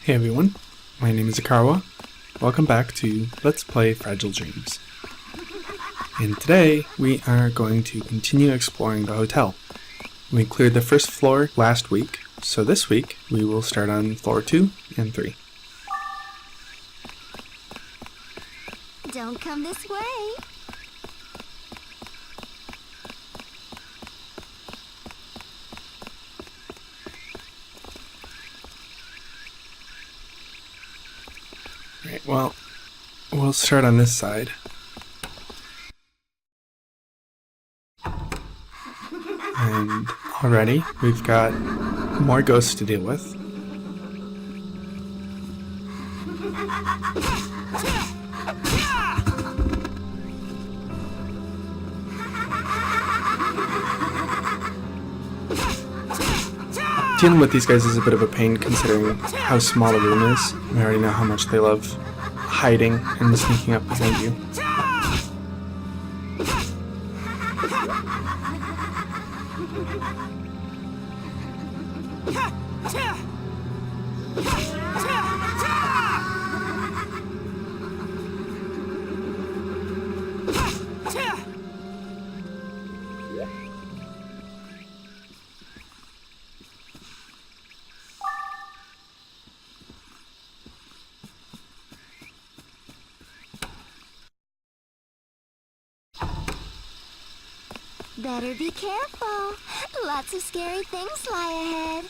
Hey everyone, my name is Akarwa. Welcome back to Let's Play Fragile Dreams. And today we are going to continue exploring the hotel. We cleared the first floor last week, so this week we will start on floor 2 and 3. Don't come this way. Alright, well, we'll start on this side. And already we've got more ghosts to deal with. Dealing with these guys is a bit of a pain considering how small the room is. We already know how much they love hiding and sneaking up behind you. Better be careful. Lots of scary things lie ahead.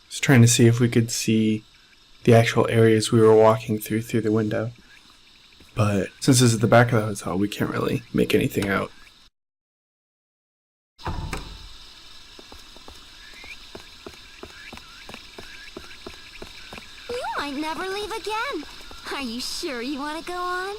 Just trying to see if we could see the actual areas we were walking through the window. But since this is the back of the hotel, we can't really make anything out. You might never leave again. Are you sure you want to go on?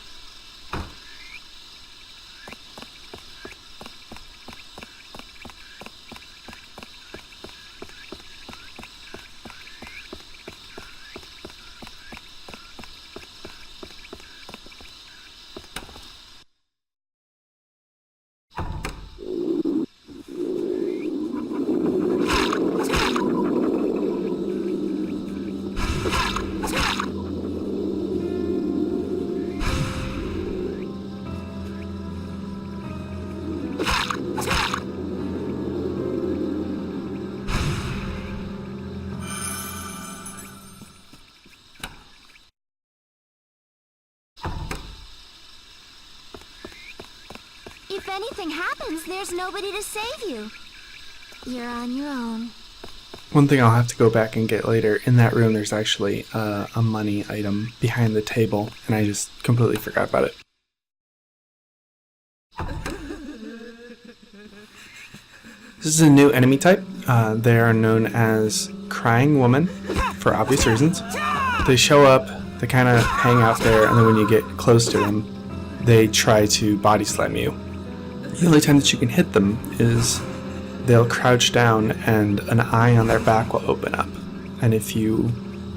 If anything happens, there's nobody to save you. You're on your own. One thing I'll have to go back and get later, in that room there's actually a money item behind the table, and I just completely forgot about it. This is a new enemy type. They are known as Crying Woman, for obvious reasons. They show up, they kind of hang out there, and then when you get close to them, they try to body slam you. The only time that you can hit them is they'll crouch down and an eye on their back will open up. And if you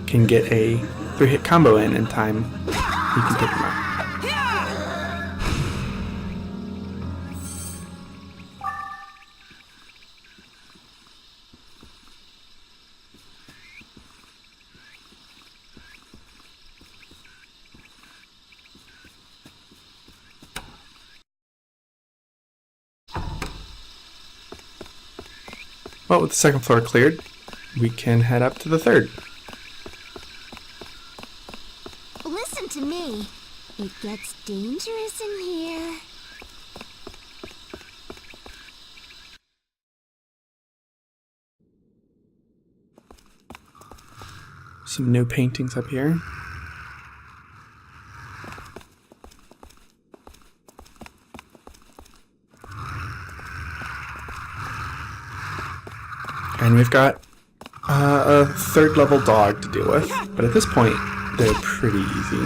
can get a 3-hit combo in time, you can take them out. Well, with the second floor cleared, we can head up to the third. Listen to me. It gets dangerous in here. Some new paintings up here. And we've got a third level dog to deal with, but at this point, they're pretty easy.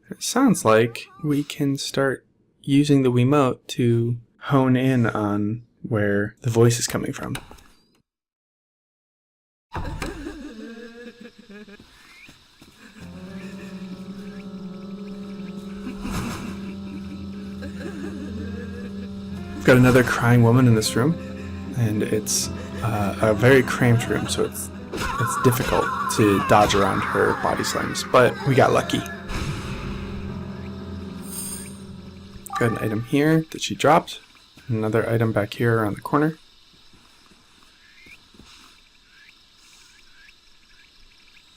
It sounds like we can start using the Wiimote to hone in on where the voice is coming from. We've got another crying woman in this room, and it's a very cramped room, so it's difficult to dodge around her body slams, but we got lucky. Got an item here that she dropped, another item back here around the corner.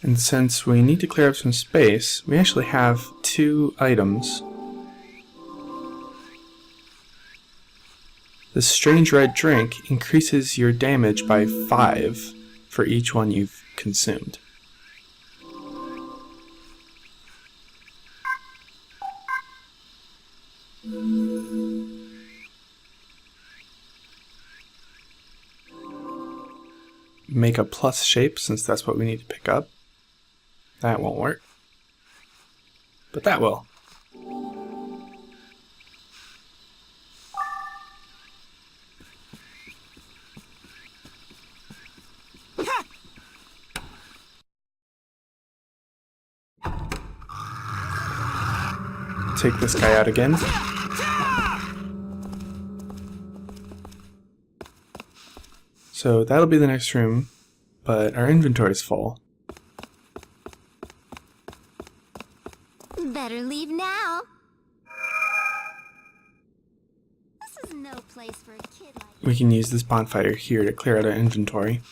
And since we need to clear up some space, we actually have 2 items. The strange red drink increases your damage by 5 for each one you've consumed. Make a plus shape, since that's what we need to pick up. That won't work, but that will. Take this guy out again. So that'll be the next room, but our inventory's full. Better leave now. This is no place for a kid like you. We can use this bonfire here to clear out our inventory.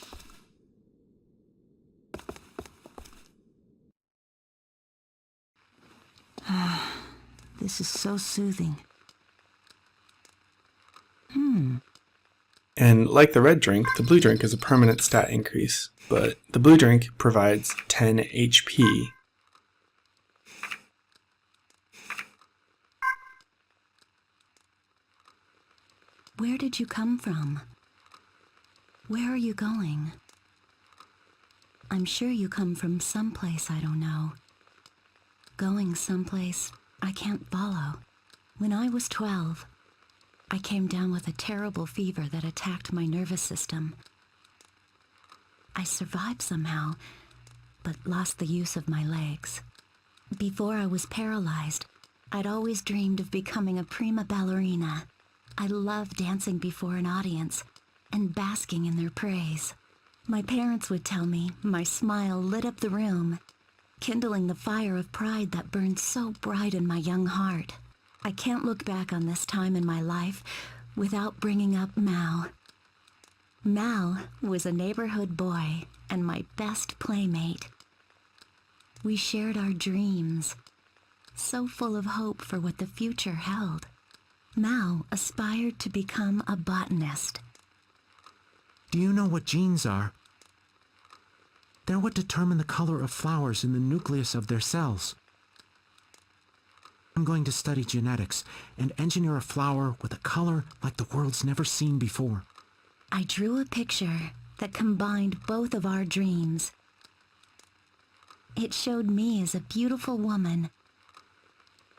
This is so soothing. And like the red drink, the blue drink is a permanent stat increase, but the blue drink provides 10 HP. Where did you come from? Where are you going? I'm sure you come from someplace I don't know. Going someplace I can't follow. When I was 12, I came down with a terrible fever that attacked my nervous system. I survived somehow, but lost the use of my legs. Before I was paralyzed, I'd always dreamed of becoming a prima ballerina. I loved dancing before an audience and basking in their praise. My parents would tell me my smile lit up the room, kindling the fire of pride that burned so bright in my young heart. I can't look back on this time in my life without bringing up Mal. Mal was a neighborhood boy and my best playmate. We shared our dreams, so full of hope for what the future held. Mal aspired to become a botanist. Do you know what genes are? They're what determine the color of flowers in the nucleus of their cells. I'm going to study genetics and engineer a flower with a color like the world's never seen before. I drew a picture that combined both of our dreams. It showed me as a beautiful woman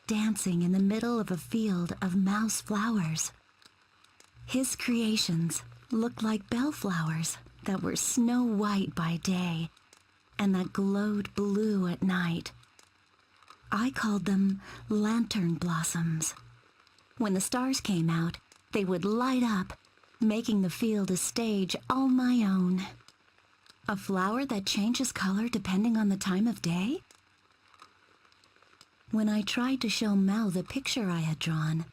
dancing in the middle of a field of mouse flowers. His creations looked like bellflowers that were snow white by day and that glowed blue at night. I called them lantern blossoms. When the stars came out, they would light up, making the field a stage all my own. A flower that changes color depending on the time of day? When I tried to show Mel the picture I had drawn,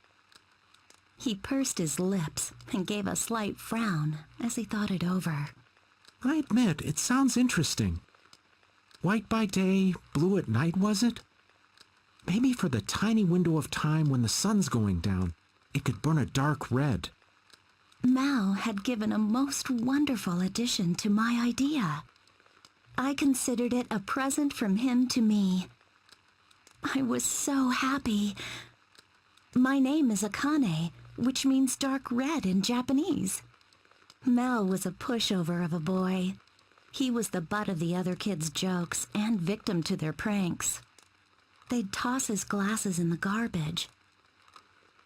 he pursed his lips and gave a slight frown as he thought it over. I admit, it sounds interesting. White by day, blue at night, was it? Maybe for the tiny window of time when the sun's going down, it could burn a dark red. Mal had given a most wonderful addition to my idea. I considered it a present from him to me. I was so happy. My name is Akane, which means dark red in Japanese. Mal was a pushover of a boy. He was the butt of the other kids' jokes and victim to their pranks. They'd toss his glasses in the garbage.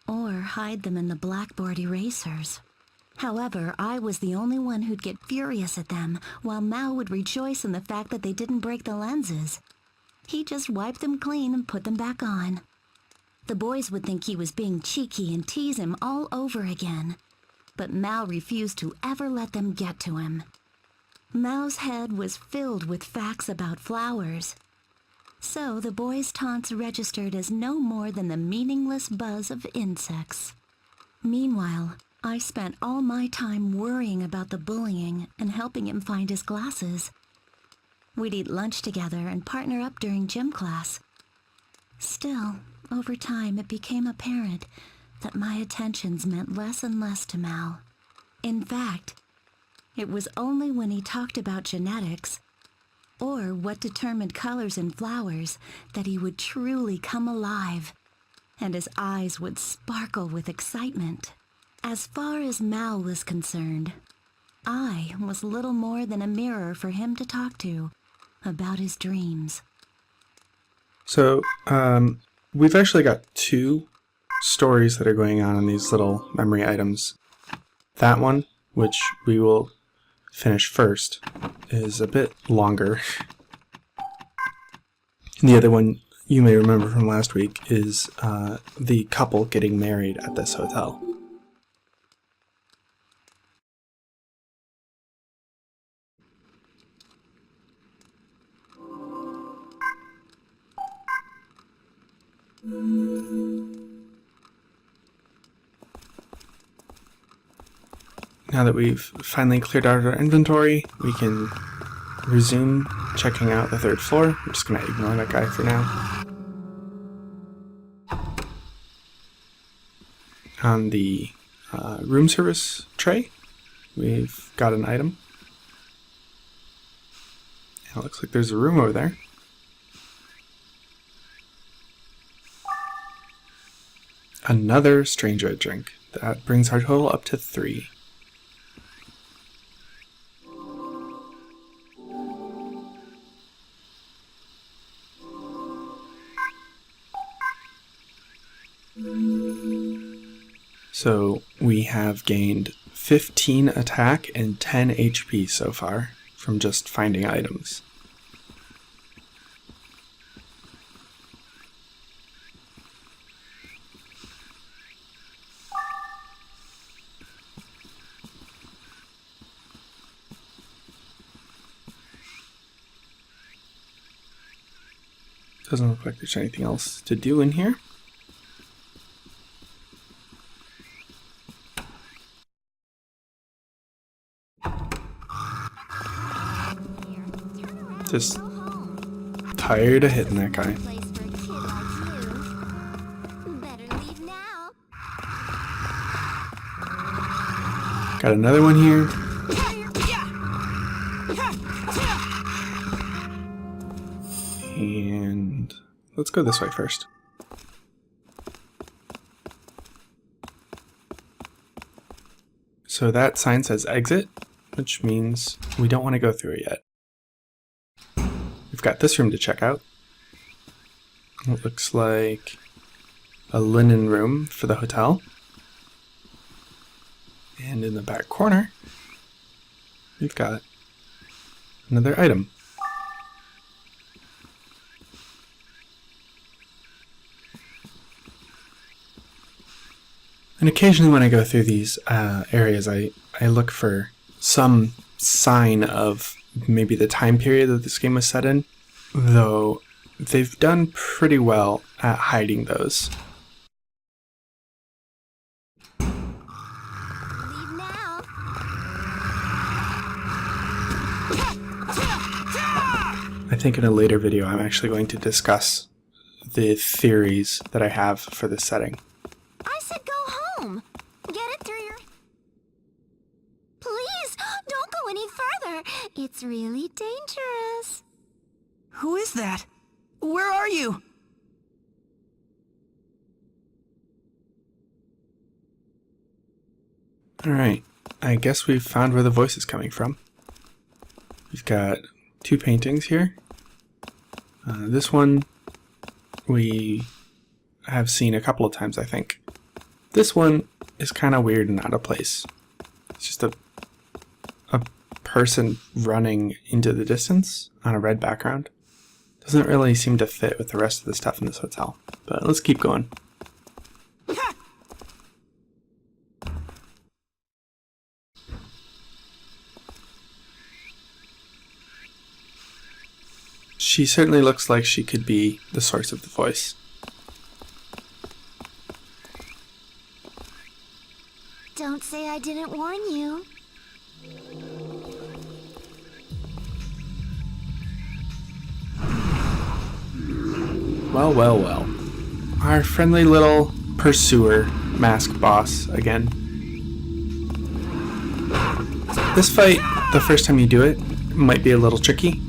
or hide them in the blackboard erasers. However, I was the only one who'd get furious at them, while Mal would rejoice in the fact that they didn't break the lenses. He just wiped them clean and put them back on. The boys would think he was being cheeky and tease him all over again. But Mal refused to ever let them get to him. Mal's head was filled with facts about flowers. So the boys' taunts registered as no more than the meaningless buzz of insects. Meanwhile, I spent all my time worrying about the bullying and helping him find his glasses. We'd eat lunch together and partner up during gym class. Still, over time it became apparent that my attentions meant less and less to Mal. In fact, it was only when he talked about genetics, or what determined colors in flowers, that he would truly come alive, and his eyes would sparkle with excitement. As far as Mal was concerned, I was little more than a mirror for him to talk to about his dreams. So, we've actually got 2 stories that are going on in these little memory items. That one, which we will finish first, is a bit longer. And the other one you may remember from last week is the couple getting married at this hotel. Now that we've finally cleared out our inventory, we can resume checking out the 3rd floor. I'm just going to ignore that guy for now. On the room service tray, we've got an item. And it looks like there's a room over there. Another stranger drink. That brings our total up to 3. So we have gained 15 attack and 10 HP so far from just finding items. Doesn't look like there's anything else to do in here. Just tired of hitting that guy. Place for a kid like you. Better leave now. Got another one here. And let's go this way first. So that sign says exit, which means we don't want to go through it yet. We've got this room to check out. It looks like a linen room for the hotel. And in the back corner, we've got another item. And occasionally when I go through these areas, I look for some sign of maybe the time period that this game was set in, though they've done pretty well at hiding those. Leave now. I think in a later video I'm actually going to discuss the theories that I have for this setting. I said go home. Get it through your... Please, don't go any further. It's really dangerous. Who is that? Where are you? Alright, I guess we've found where the voice is coming from. We've got 2 paintings here. This one we have seen a couple of times, I think. This one is kind of weird and out of place. It's just a person running into the distance on a red background. Doesn't really seem to fit with the rest of the stuff in this hotel. But let's keep going. She certainly looks like she could be the source of the voice. Don't say I didn't warn you. Well, well, well. Our friendly little pursuer mask boss again. This fight, the first time you do it, might be a little tricky.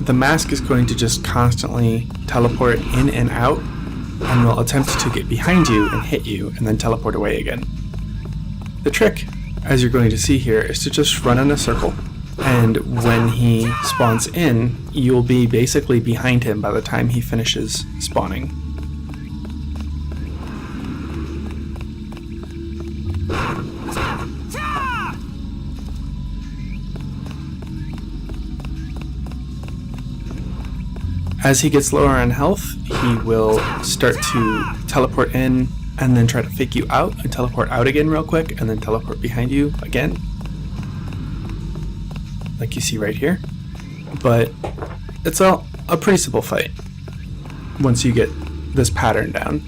The mask is going to just constantly teleport in and out and will attempt to get behind you and hit you and then teleport away again. The trick, as you're going to see here, is to just run in a circle. And when he spawns in, you'll be basically behind him by the time he finishes spawning. As he gets lower on health, he will start to teleport in and then try to fake you out and teleport out again real quick and then teleport behind you again. Like you see right here. But it's a pretty simple fight once you get this pattern down.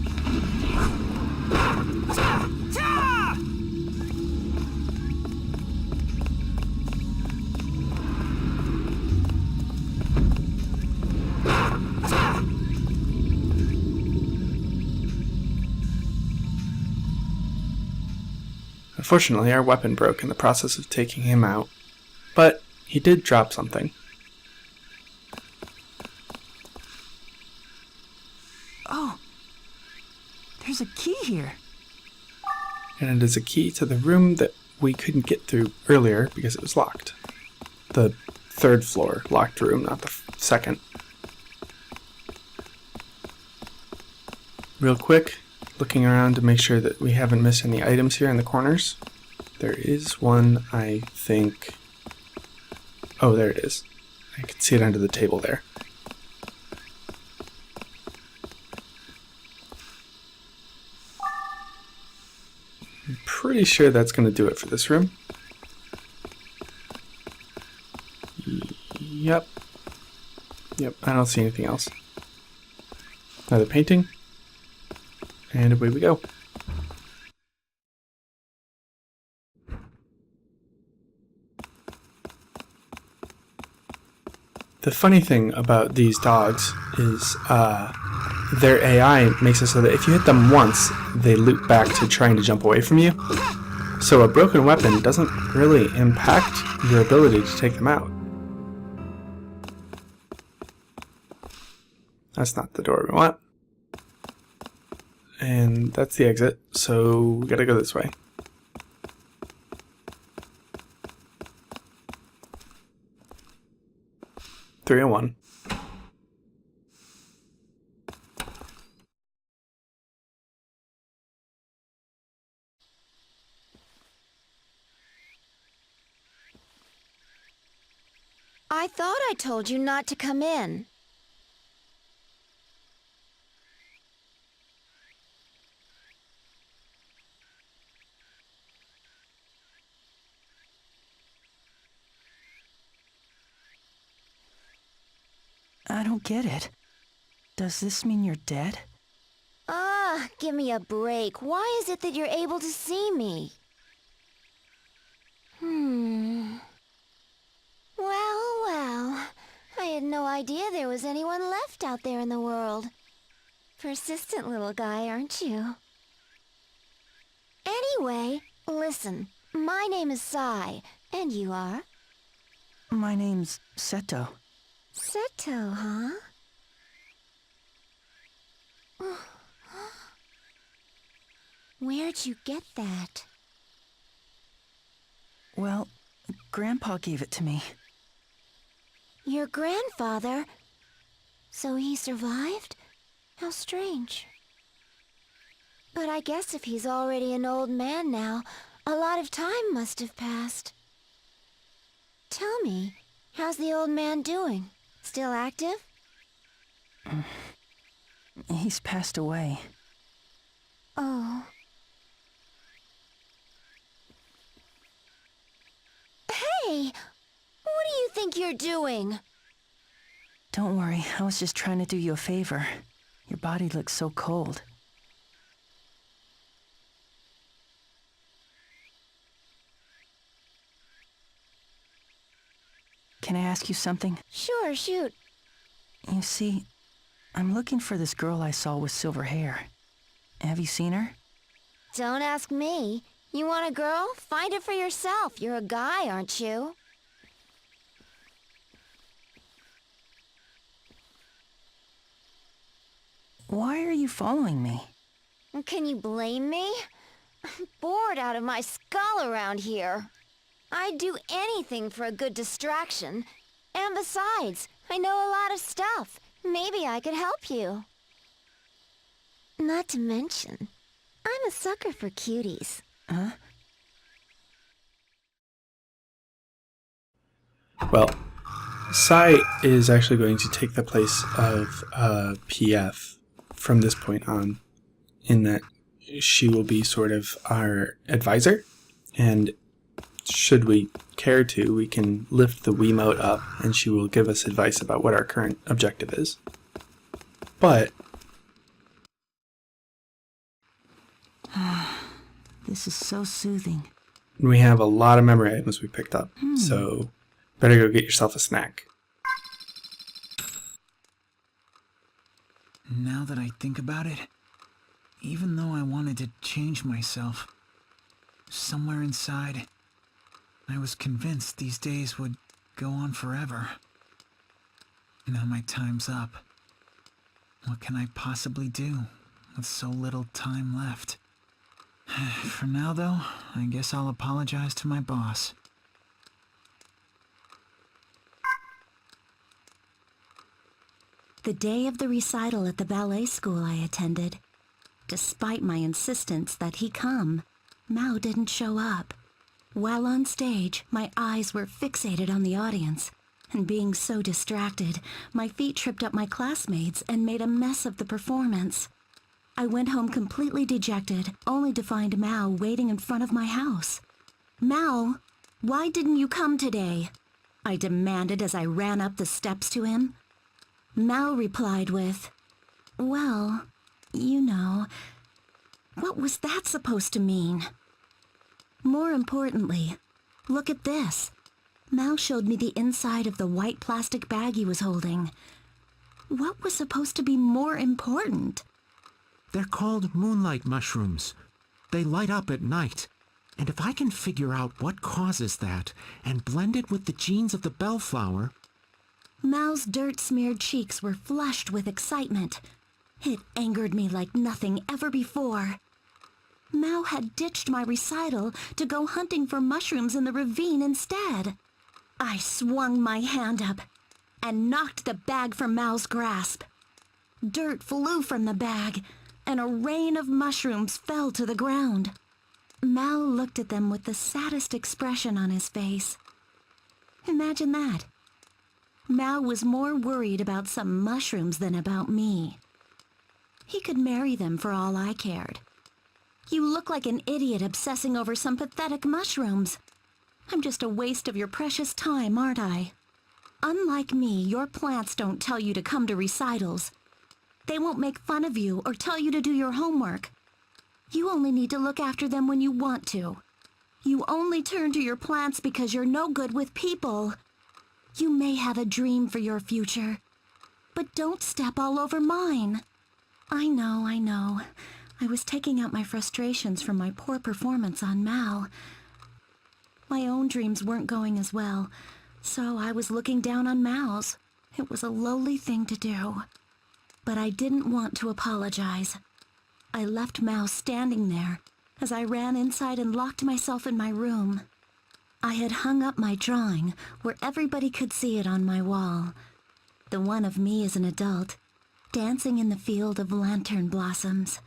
Unfortunately, our weapon broke in the process of taking him out, but he did drop something. Oh, there's a key here. And it is a key to the room that we couldn't get through earlier because it was locked. The third floor locked room, not the second. Real quick, looking around to make sure that we haven't missed any items here in the corners. There is one, I think. Oh, there it is. I can see it under the table there. I'm pretty sure that's going to do it for this room. Yep. Yep, I don't see anything else. Another painting. And away we go. The funny thing about these dogs is their AI makes it so that if you hit them once, they loop back to trying to jump away from you. So a broken weapon doesn't really impact your ability to take them out. That's not the door we want. And that's the exit, so we gotta go this way. Three and one. I thought I told you not to come in. I don't get it. Does this mean you're dead? Ah, give me a break. Why is it that you're able to see me? Well, I had no idea there was anyone left out there in the world. Persistent little guy, aren't you? Anyway, listen. My name is Sai, and you are? My name's Seto. Seto, huh? Where'd you get that? Well, Grandpa gave it to me. Your grandfather? So he survived? How strange. But I guess if he's already an old man now, a lot of time must have passed. Tell me, how's the old man doing? Still active? He's passed away. Oh. Hey! What do you think you're doing? Don't worry, I was just trying to do you a favor. Your body looks so cold. Can I ask you something? Sure, shoot. You see, I'm looking for this girl I saw with silver hair. Have you seen her? Don't ask me. You want a girl? Find her for yourself. You're a guy, aren't you? Why are you following me? Can you blame me? I'm bored out of my skull around here. I'd do anything for a good distraction. And besides, I know a lot of stuff. Maybe I could help you. Not to mention, I'm a sucker for cuties. Huh? Well, Sai is actually going to take the place of PF from this point on, in that she will be sort of our advisor, and should we care to, we can lift the Wiimote up and she will give us advice about what our current objective is. But This is so soothing. we have a lot of memory items we picked up, so better go get yourself a snack. Now that I think about it, even though I wanted to change myself, somewhere inside, I was convinced these days would go on forever. Now my time's up. What can I possibly do with so little time left? For now, though, I guess I'll apologize to my boss. The day of the recital at the ballet school I attended, despite my insistence that he come, Mao didn't show up. While on stage, my eyes were fixated on the audience, and being so distracted, my feet tripped up my classmates and made a mess of the performance. I went home completely dejected, only to find Mao waiting in front of my house. "Mao, why didn't you come today?" I demanded as I ran up the steps to him. Mao replied with, "Well, you know." What was that supposed to mean? More importantly, look at this. Mao showed me the inside of the white plastic bag he was holding. What was supposed to be more important? They're called moonlight mushrooms. They light up at night. And if I can figure out what causes that and blend it with the genes of the bellflower... Mao's dirt-smeared cheeks were flushed with excitement. It angered me like nothing ever before. Mao had ditched my recital to go hunting for mushrooms in the ravine instead. I swung my hand up and knocked the bag from Mao's grasp. Dirt flew from the bag, and a rain of mushrooms fell to the ground. Mao looked at them with the saddest expression on his face. Imagine that. Mao was more worried about some mushrooms than about me. He could marry them for all I cared. You look like an idiot obsessing over some pathetic mushrooms. I'm just a waste of your precious time, aren't I? Unlike me, your plants don't tell you to come to recitals. They won't make fun of you or tell you to do your homework. You only need to look after them when you want to. You only turn to your plants because you're no good with people. You may have a dream for your future, but don't step all over mine. I know. I was taking out my frustrations from my poor performance on Mal. My own dreams weren't going as well, so I was looking down on Mal's. It was a lowly thing to do. But I didn't want to apologize. I left Mal standing there as I ran inside and locked myself in my room. I had hung up my drawing where everybody could see it on my wall. The one of me as an adult, dancing in the field of lantern blossoms.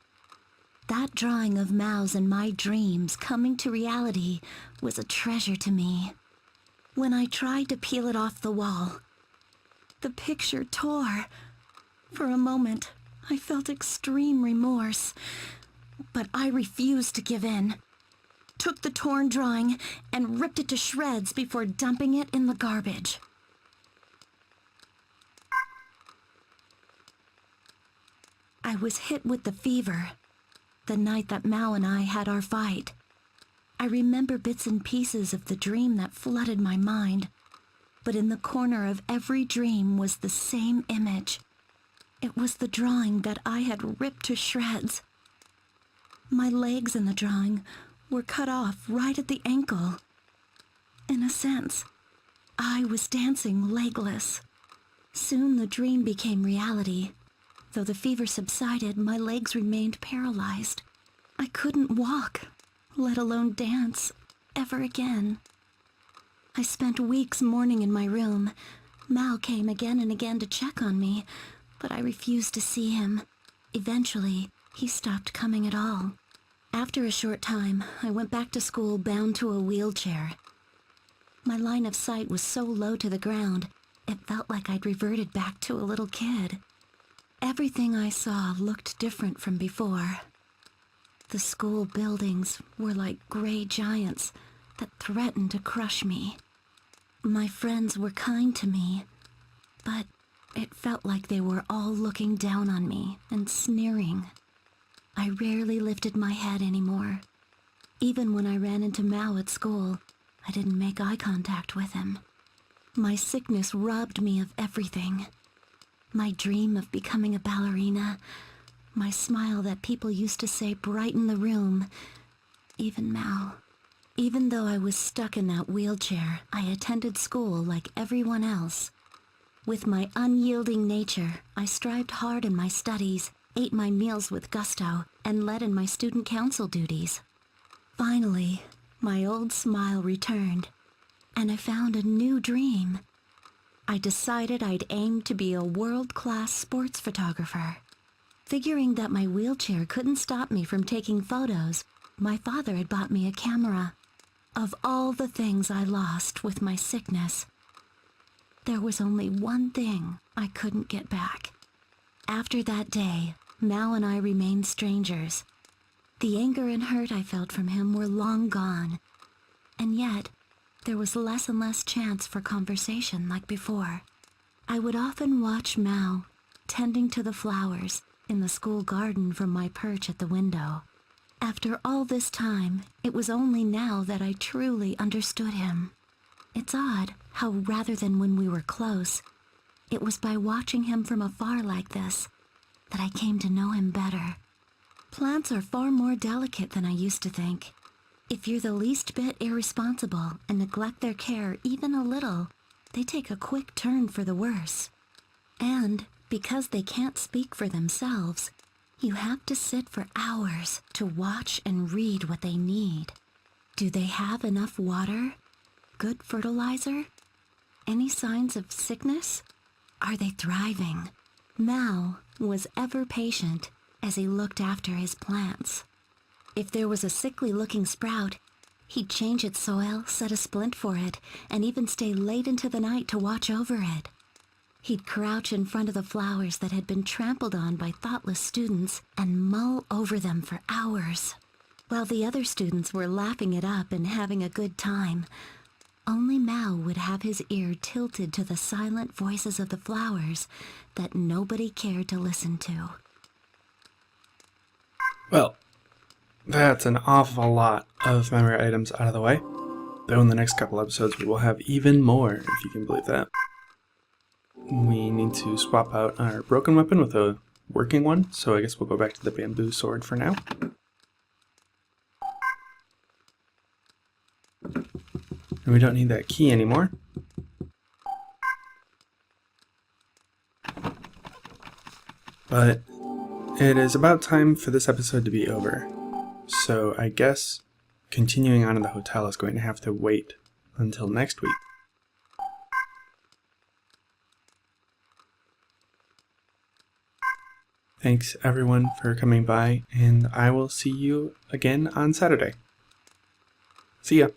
That drawing of Mao's in my dreams coming to reality was a treasure to me. When I tried to peel it off the wall, the picture tore. For a moment, I felt extreme remorse, but I refused to give in. Took the torn drawing and ripped it to shreds before dumping it in the garbage. I was hit with the fever the night that Mao and I had our fight. I remember bits and pieces of the dream that flooded my mind, but in the corner of every dream was the same image. It was the drawing that I had ripped to shreds. My legs in the drawing were cut off right at the ankle. In a sense, I was dancing legless. Soon the dream became reality. Though the fever subsided, my legs remained paralyzed. I couldn't walk, let alone dance, ever again. I spent weeks mourning in my room. Mao came again and again to check on me, but I refused to see him. Eventually, he stopped coming at all. After a short time, I went back to school bound to a wheelchair. My line of sight was so low to the ground, it felt like I'd reverted back to a little kid. Everything I saw looked different from before. The school buildings were like gray giants that threatened to crush me. My friends were kind to me, but it felt like they were all looking down on me and sneering. I rarely lifted my head anymore. Even when I ran into Mao at school, I didn't make eye contact with him. My sickness robbed me of everything. My dream of becoming a ballerina, my smile that people used to say brightened the room, even Mao. Even though I was stuck in that wheelchair, I attended school like everyone else. With my unyielding nature, I strived hard in my studies, ate my meals with gusto, and led in my student council duties. Finally, my old smile returned, and I found a new dream. I decided I'd aim to be a world-class sports photographer. Figuring that my wheelchair couldn't stop me from taking photos, my father had bought me a camera. Of all the things I lost with my sickness, there was only one thing I couldn't get back. After that day, Mao and I remained strangers. The anger and hurt I felt from him were long gone, and yet there was less and less chance for conversation like before. I would often watch Mao tending to the flowers in the school garden from my perch at the window. After all this time, it was only now that I truly understood him. It's odd how rather than when we were close, it was by watching him from afar like this that I came to know him better. Plants are far more delicate than I used to think. If you're the least bit irresponsible and neglect their care even a little, they take a quick turn for the worse. And because they can't speak for themselves, you have to sit for hours to watch and read what they need. Do they have enough water? Good fertilizer? Any signs of sickness? Are they thriving? Mao was ever patient as he looked after his plants. If there was a sickly-looking sprout, he'd change its soil, set a splint for it, and even stay late into the night to watch over it. He'd crouch in front of the flowers that had been trampled on by thoughtless students and mull over them for hours. While the other students were laughing it up and having a good time, only Mao would have his ear tilted to the silent voices of the flowers that nobody cared to listen to. Well, that's an awful lot of memory items out of the way. Though in the next couple episodes we will have even more, if you can believe that. We need to swap out our broken weapon with a working one, so I guess we'll go back to the bamboo sword for now. And we don't need that key anymore. But it is about time for this episode to be over. So I guess continuing on in the hotel is going to have to wait until next week. Thanks everyone for coming by, and I will see you again on Saturday. See ya.